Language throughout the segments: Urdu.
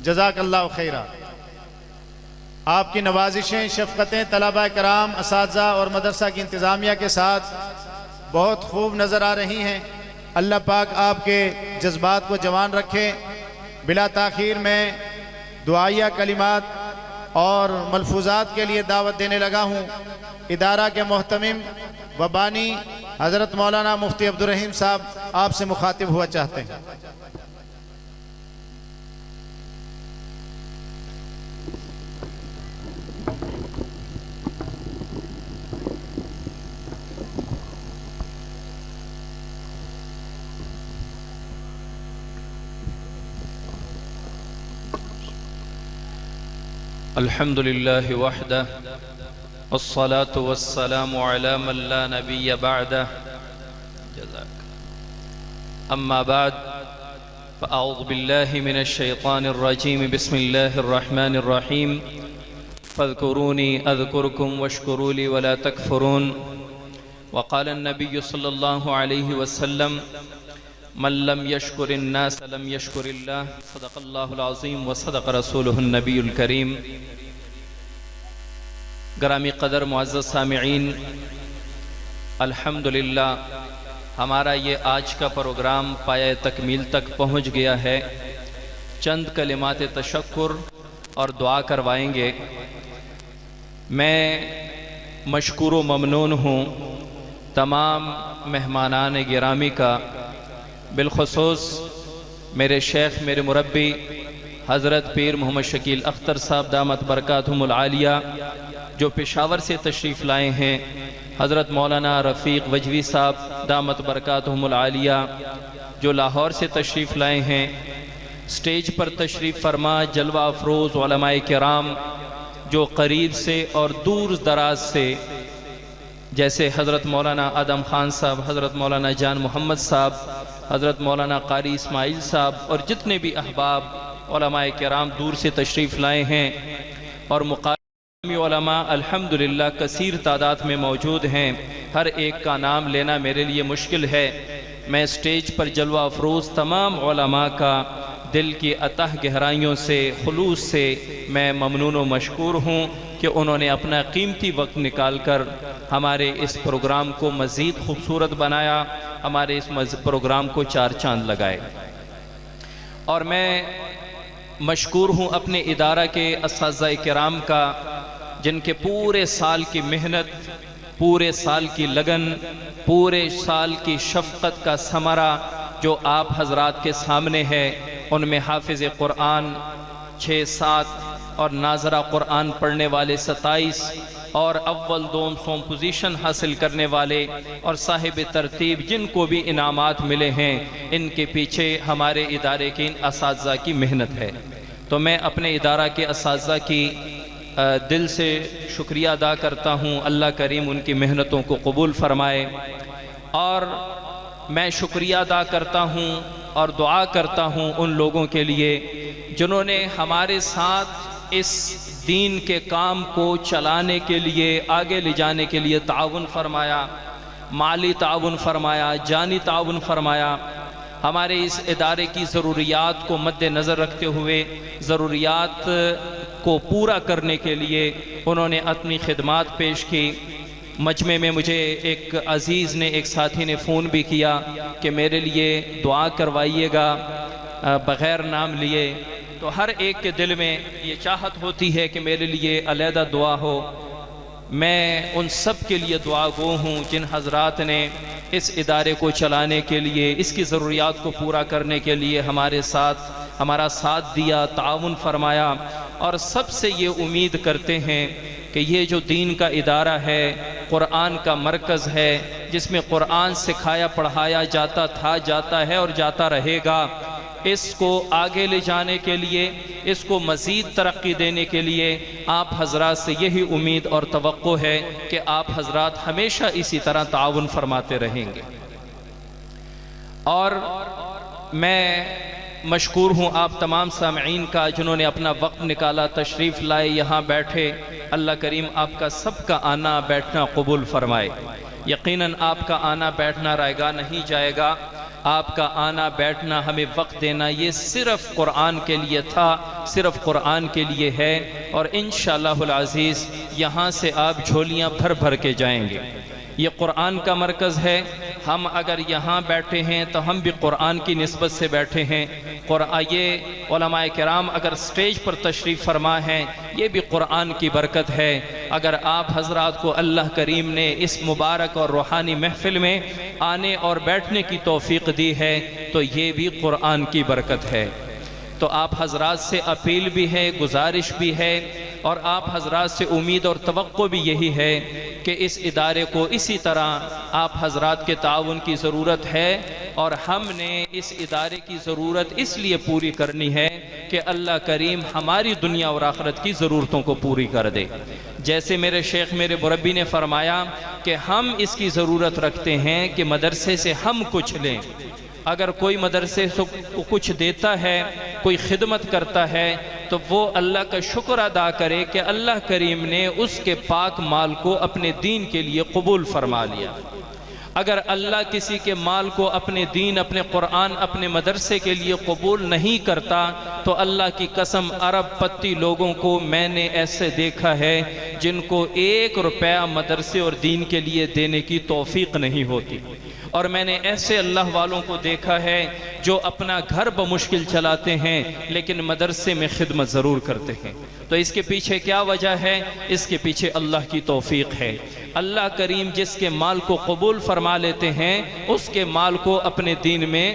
جزاک اللہ خیرہ۔ آپ کی نوازشیں، شفقتیں طلبہ کرام، اساتذہ اور مدرسہ کی انتظامیہ کے ساتھ بہت خوب نظر آ رہی ہیں۔ اللہ پاک آپ کے جذبات کو جوان رکھے۔ بلا تاخیر میں دعائیہ کلمات اور ملفوظات کے لیے دعوت دینے لگا ہوں۔ ادارہ کے محتمم و بانی حضرت مولانا مفتی عبدالرحیم صاحب آپ سے مخاطب ہوا چاہتے ہیں۔ الحمد لله وحده والصلاة والسلام على من لا نبي بعده جزاك أما بعد فأعوذ بالله من الشيطان الرجيم بسم الله الرحمن الرحيم فاذكروني أذكركم واشكروا لي ولا تكفرون وقال النبي صلى الله عليه وسلم من لم يشكر الناس لم يشكر الله صدق الله العظيم وصدق رسوله النبي الكريم۔ گرامی قدر معزز سامعین، الحمدللہ ہمارا یہ آج کا پروگرام پایہ تکمیل تک پہنچ گیا ہے۔ چند کلمات تشکر اور دعا کروائیں گے۔ میں مشکور و ممنون ہوں تمام مہمانان گرامی کا، بالخصوص میرے شیخ، میرے مربی حضرت پیر محمد شکیل اختر صاحب دامت برکاتہم العالیہ جو پشاور سے تشریف لائے ہیں، حضرت مولانا رفیق وجوی صاحب دامت برکاتہم العالیہ جو لاہور سے تشریف لائے ہیں، سٹیج پر تشریف فرما جلوہ افروز علماء کرام جو قریب سے اور دور دراز سے، جیسے حضرت مولانا آدم خان صاحب، حضرت مولانا جان محمد صاحب، حضرت مولانا قاری اسماعیل صاحب اور جتنے بھی احباب علماء کرام دور سے تشریف لائے ہیں، اور مقامی علماء الحمدللہ کثیر تعداد میں موجود ہیں۔ ہر ایک کا نام لینا میرے لیے مشکل ہے۔ میں سٹیج پر جلوہ افروز تمام علماء کا دل کی اتہ گہرائیوں سے، خلوص سے میں ممنون و مشکور ہوں کہ انہوں نے اپنا قیمتی وقت نکال کر ہمارے اس پروگرام کو مزید خوبصورت بنایا، ہمارے اس پروگرام کو چار چاند لگائے۔ اور میں مشکور ہوں اپنے ادارہ کے اساتذہ کرام کا، جن کے پورے سال کی محنت، پورے سال کی لگن، پورے سال کی شفقت کا ثمرہ جو آپ حضرات کے سامنے ہے۔ ان میں حافظ قرآن 6-7 اور ناظرہ قرآن پڑھنے والے 27 اور اول دوم سوم پوزیشن حاصل کرنے والے اور صاحب ترتیب جن کو بھی انعامات ملے ہیں، ان کے پیچھے ہمارے ادارے کے اساتذہ کی محنت ہے۔ تو میں اپنے ادارہ کے اساتذہ کی دل سے شکریہ ادا کرتا ہوں۔ اللہ کریم ان کی محنتوں کو قبول فرمائے، اور میں شکریہ ادا کرتا ہوں اور دعا کرتا ہوں ان لوگوں کے لیے جنہوں نے ہمارے ساتھ اس دین کے کام کو چلانے کے لیے، آگے لے جانے کے لیے تعاون فرمایا، مالی تعاون فرمایا، جانی تعاون فرمایا۔ ہمارے اس ادارے کی ضروریات کو مد نظر رکھتے ہوئے، ضروریات کو پورا کرنے کے لیے انہوں نے اپنی خدمات پیش کی۔ مجمع میں مجھے ایک عزیز نے، ایک ساتھی نے فون بھی کیا کہ میرے لیے دعا کروائیے گا بغیر نام لیے۔ تو ہر ایک کے دل میں یہ چاہت ہوتی ہے کہ میرے لیے علیحدہ دعا ہو۔ میں ان سب کے لیے دعا گو ہوں جن حضرات نے اس ادارے کو چلانے کے لیے، اس کی ضروریات کو پورا کرنے کے لیے ہمارا ساتھ دیا، تعاون فرمایا، اور سب سے یہ امید کرتے ہیں کہ یہ جو دین کا ادارہ ہے، قرآن کا مرکز ہے، جس میں قرآن سکھایا پڑھایا جاتا تھا، جاتا ہے اور جاتا رہے گا، اس کو آگے لے جانے کے لیے، اس کو مزید ترقی دینے کے لیے آپ حضرات سے یہی امید اور توقع ہے کہ آپ حضرات ہمیشہ اسی طرح تعاون فرماتے رہیں گے۔ اور میں مشکور ہوں آپ تمام سامعین کا جنہوں نے اپنا وقت نکالا، تشریف لائے، یہاں بیٹھے۔ اللہ کریم آپ کا سب کا آنا بیٹھنا قبول فرمائے۔ یقیناً آپ کا آنا بیٹھنا رائے گا نہیں جائے گا۔ آپ کا آنا بیٹھنا ہمیں وقت دینا یہ صرف قرآن کے لیے تھا، صرف قرآن کے لیے ہے، اور انشاءاللہ العزیز یہاں سے آپ جھولیاں بھر بھر کے جائیں گے۔ یہ قرآن کا مرکز ہے، ہم اگر یہاں بیٹھے ہیں تو ہم بھی قرآن کی نسبت سے بیٹھے ہیں۔ یہ علماء کرام اگر سٹیج پر تشریف فرما ہیں یہ بھی قرآن کی برکت ہے۔ اگر آپ حضرات کو اللہ کریم نے اس مبارک اور روحانی محفل میں آنے اور بیٹھنے کی توفیق دی ہے تو یہ بھی قرآن کی برکت ہے۔ تو آپ حضرات سے اپیل بھی ہے، گزارش بھی ہے، اور آپ حضرات سے امید اور توقع بھی یہی ہے کہ اس ادارے کو اسی طرح آپ حضرات کے تعاون کی ضرورت ہے، اور ہم نے اس ادارے کی ضرورت اس لیے پوری کرنی ہے کہ اللہ کریم ہماری دنیا اور آخرت کی ضرورتوں کو پوری کر دے۔ جیسے میرے شیخ میرے مربی نے فرمایا کہ ہم اس کی ضرورت رکھتے ہیں کہ مدرسے سے ہم کچھ لیں۔ اگر کوئی مدرسے سے کچھ دیتا ہے، کوئی خدمت کرتا ہے، تو وہ اللہ کا شکر ادا کرے کہ اللہ کریم نے اس کے پاک مال کو اپنے دین کے لیے قبول فرما لیا۔ اگر اللہ کسی کے مال کو اپنے دین، اپنے قرآن، اپنے مدرسے کے لیے قبول نہیں کرتا تو اللہ کی قسم ارب پتی لوگوں کو میں نے ایسے دیکھا ہے جن کو 1 روپیہ مدرسے اور دین کے لیے دینے کی توفیق نہیں ہوتی، اور میں نے ایسے اللہ والوں کو دیکھا ہے جو اپنا گھر بمشکل چلاتے ہیں لیکن مدرسے میں خدمت ضرور کرتے ہیں۔ تو اس کے پیچھے کیا وجہ ہے؟ اس کے پیچھے اللہ کی توفیق ہے۔ اللہ کریم جس کے مال کو قبول فرما لیتے ہیں اس کے مال کو اپنے دین میں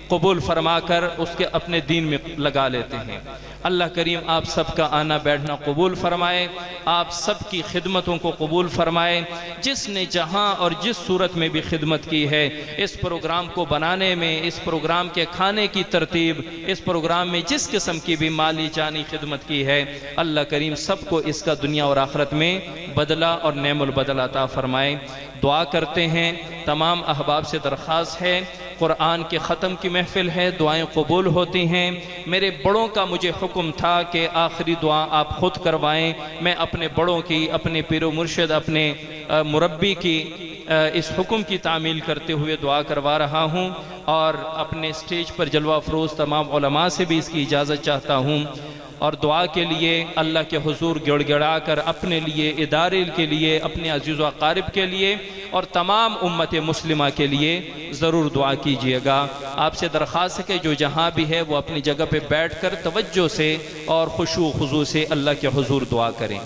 قبول فرما کر اس کے اپنے دین میں لگا لیتے ہیں۔ اللہ کریم آپ سب کا آنا بیٹھنا قبول فرمائے، آپ سب کی خدمتوں کو قبول فرمائے۔ جس نے جہاں اور جس صورت میں بھی خدمت کی ہے، اس پروگرام کو بنانے میں، اس پروگرام کے کھانے کی ترتیب، اس پروگرام میں جس قسم کی بھی مالی جانی خدمت کی ہے، اللہ کریم سب کو اس کا دنیا اور آخرت میں بدلہ اور نعم البدل عطا فرمائے۔ دعا کرتے ہیں، تمام احباب سے درخواست ہے، قرآن کے ختم کی محفل ہے، دعائیں قبول ہوتی ہیں۔ میرے بڑوں کا مجھے حکم تھا کہ آخری دعا آپ خود کروائیں۔ میں اپنے بڑوں کی، اپنے پیر و مرشد، اپنے مربی کی اس حکم کی تعمیل کرتے ہوئے دعا کروا رہا ہوں، اور اپنے سٹیج پر جلوہ افروز تمام علماء سے بھی اس کی اجازت چاہتا ہوں، اور دعا کے لیے اللہ کے حضور گڑ گڑا کر اپنے لیے، ادارے کے لیے، اپنے عزیز و اقارب کے لیے اور تمام امت مسلمہ کے لیے ضرور دعا کیجیے گا۔ آپ سے درخواست ہے کہ جو جہاں بھی ہے وہ اپنی جگہ پہ بیٹھ کر توجہ سے اور خشوع و خضوع سے اللہ کے حضور دعا کریں۔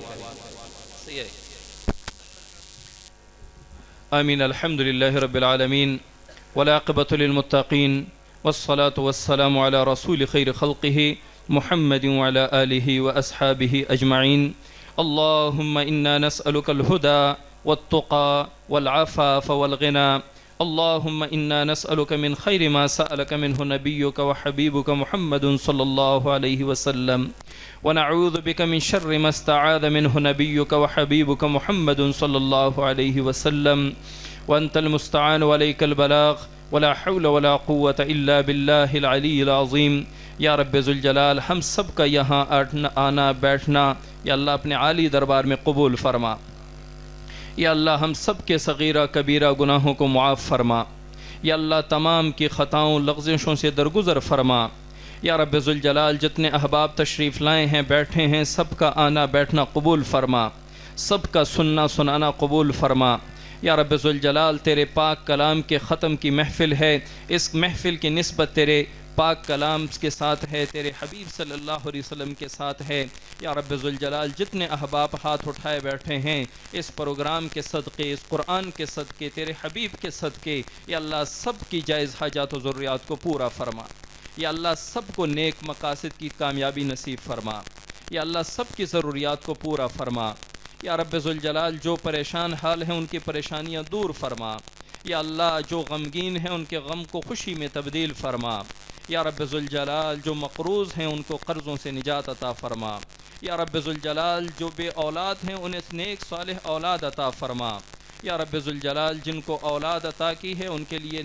آمین۔ الحمدللہ رب العالمین والعاقبۃ للمتقین والصلاة والسلام علی رسول خیر خلقہ محمد وعلى آله وأصحابه أجمعين۔ اللهم إنا نسألك الهدى والتقى والعفاف والغنى، اللهم إنا نسألك من خير ما سألك منه نبيك وحبيبك محمد صلى الله عليه وسلم، ونعوذ بك من شر ما استعاذ منه نبيك وحبيبك محمد صلى الله عليه وسلم، وأنت المستعان وعليك البلاغ، ولا حول ولا قوة إلا بالله العلي العظيم۔ یا رب ذوالجلال ہم سب کا یہاں آنا بیٹھنا یا اللہ اپنے عالی دربار میں قبول فرما۔ یا اللہ ہم سب کے صغیرہ کبیرہ گناہوں کو معاف فرما۔ یا اللہ تمام کی خطاؤں لغزشوں سے درگزر فرما۔ یا رب ذوالجلال جتنے احباب تشریف لائے ہیں، بیٹھے ہیں، سب کا آنا بیٹھنا قبول فرما، سب کا سننا سنانا قبول فرما۔ یا رب ذوالجلال تیرے پاک کلام کے ختم کی محفل ہے، اس محفل کی نسبت تیرے پاک کلام کے ساتھ ہے، تیرے حبیب صلی اللہ علیہ وسلم کے ساتھ ہے۔ یا رب ذوالجلال جتنے احباب ہاتھ اٹھائے بیٹھے ہیں اس پروگرام کے صدقے، اس قرآن کے صدقے، تیرے حبیب کے صدقے، یا اللہ سب کی جائز حاجات و ضروریات کو پورا فرما۔ یا اللہ سب کو نیک مقاصد کی کامیابی نصیب فرما۔ یا اللہ سب کی ضروریات کو پورا فرما۔ یا رب ذوالجلال جو پریشان حال ہیں ان کی پریشانیاں دور فرما۔ یا اللہ جو غمگین ہیں ان کے غم کو خوشی میں تبدیل فرما۔ یا رب ذوالجلال جو مقروض ہیں ان کو قرضوں سے نجات عطا فرما۔ یا رب ذوالجلال جو بے اولاد ہیں انہیں نیک صالح اولاد عطا فرما۔ یا رب ذوالجلال جن کو اولاد عطا کی ہے ان کے لیے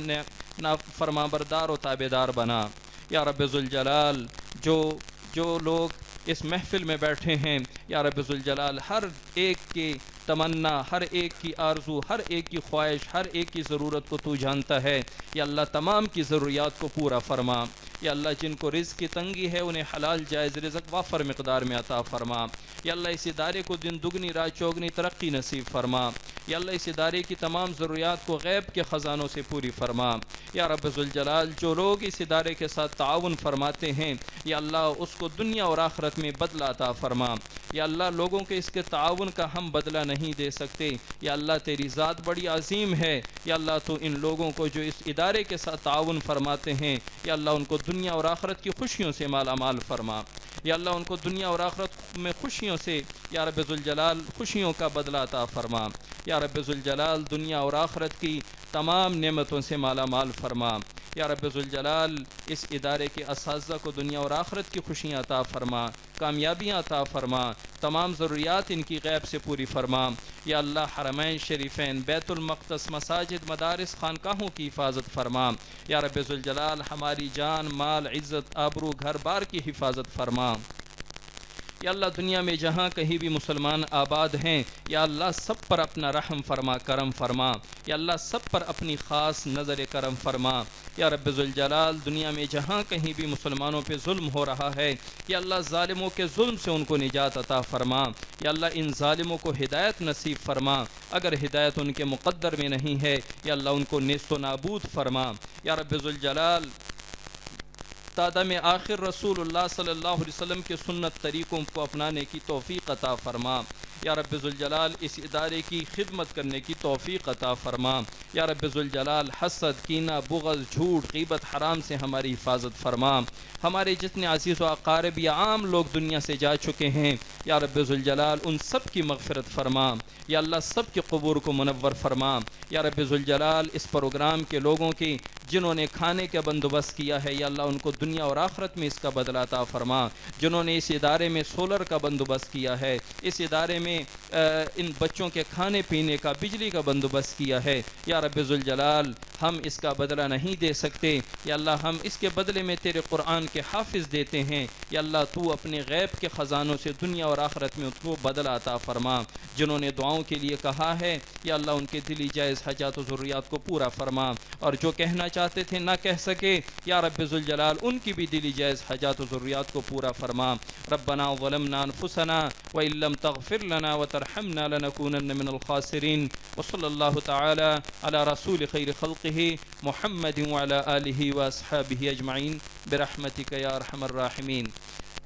فرما بردار و تابعدار بنا۔ یا رب ذوالجلال جو لوگ اس محفل میں بیٹھے ہیں، یا رب ذوالجلال ہر ایک کے تمنا، ہر ایک کی آرزو، ہر ایک کی خواہش، ہر ایک کی ضرورت کو تو جانتا ہے۔ یا اللہ تمام کی ضروریات کو پورا فرما۔ یا اللہ جن کو رزق کی تنگی ہے انہیں حلال جائز رزق وافر مقدار میں عطا فرما۔ یا اللہ اس ادارے کو دن دگنی رات چوگنی ترقی نصیب فرما۔ یا اللہ اس ادارے کی تمام ضروریات کو غیب کے خزانوں سے پوری فرما۔ یا رب ذوالجلال جو لوگ اس ادارے کے ساتھ تعاون فرماتے ہیں یا اللہ اس کو دنیا اور آخرت میں بدلہ عطا فرما۔ یا اللہ لوگوں کے اس کے تعاون کا ہم بدلہ نہیں دے سکتے، یا اللہ تیری ذات بڑی عظیم ہے۔ یا اللہ تو ان لوگوں کو جو اس ادارے کے ساتھ تعاون فرماتے ہیں یا اللہ ان کو دنیا اور آخرت کی خوشیوں سے مالا مال فرما۔ یا اللہ ان کو دنیا اور آخرت میں خوشیوں سے یا رب ذوالجلال خوشیوں کا بدلہ عطا فرما۔ یا رب ذوالجلال دنیا اور آخرت کی تمام نعمتوں سے مالا مال فرما۔ یا رب ذوالجلال اس ادارے کے اساتذہ کو دنیا اور آخرت کی خوشیاں عطا فرما، کامیابیاں عطا فرما، تمام ضروریات ان کی غیب سے پوری فرما۔ یا اللہ حرمین شریفین، بیت المقدس، مساجد، مدارس، خانقاہوں کی حفاظت فرما۔ یا رب ذوالجلال ہماری جان، مال، عزت، آبرو، گھر بار کی حفاظت فرما۔ یا اللہ دنیا میں جہاں کہیں بھی مسلمان آباد ہیں یا اللہ سب پر اپنا رحم فرما، کرم فرما۔ یا اللہ سب پر اپنی خاص نظر کرم فرما۔ یا رب ذوالجلال دنیا میں جہاں کہیں بھی مسلمانوں پہ ظلم ہو رہا ہے یا اللہ ظالموں کے ظلم سے ان کو نجات عطا فرما۔ یا اللہ ان ظالموں کو ہدایت نصیب فرما، اگر ہدایت ان کے مقدر میں نہیں ہے یا اللہ ان کو نیست و نابود فرما۔ یا رب ذوالجلال تادم آخر رسول اللہ صلی اللہ علیہ وسلم کے سنت طریقوں کو اپنانے کی توفیق عطا فرما۔ یا رب ذوالجلال اس ادارے کی خدمت کرنے کی توفیق عطا فرما۔ یا رب ذوالجلال حسد، کینہ، بغض، جھوٹ، غیبت، حرام سے ہماری حفاظت فرما۔ ہمارے جتنے عزیز و اقارب یا عام لوگ دنیا سے جا چکے ہیں یا رب ذوالجلال ان سب کی مغفرت فرما۔ یا اللہ سب کے قبور کو منور فرما۔ یا رب ذوالجلال اس پروگرام کے لوگوں کی جنہوں نے کھانے کا بندوبست کیا ہے یا اللہ ان کو دنیا اور آخرت میں اس کا بدلہ عطا فرما۔ جنہوں نے اس ادارے میں سولر کا بندوبست کیا ہے، اس ادارے میں ان بچوں کے کھانے پینے کا، بجلی کا بندوبست کیا ہے یا رب ذوالجلال ہم اس کا بدلہ نہیں دے سکتے۔ یا اللہ ہم اس کے بدلے میں تیرے قرآن کے حافظ دیتے ہیں۔ یا اللہ تو اپنے غیب کے خزانوں سے دنیا اور آخرت میں ان کو بدلہ عطا فرما۔ جنہوں نے دعاؤں کے لیے کہا ہے یا اللہ ان کے دلی جائز حاجات و ضروریات کو پورا فرما، اور جو کہنا چاہتے تھے نہ کہہ سکے یا رب ذوالجلال ان کی بھی دلی جائز حاجات و ضروریات کو پورا فرما۔ ربنا ظلمنا انفسنا وان لم تغفر لنا وترحمنا لنكونن من الخاسرین۔ وصلی اللہ تعالی علی رسول خیر خلقہ محمد وعلی آلہ واصحابہ اجمعین برحمتک یا ارحم الراحمین۔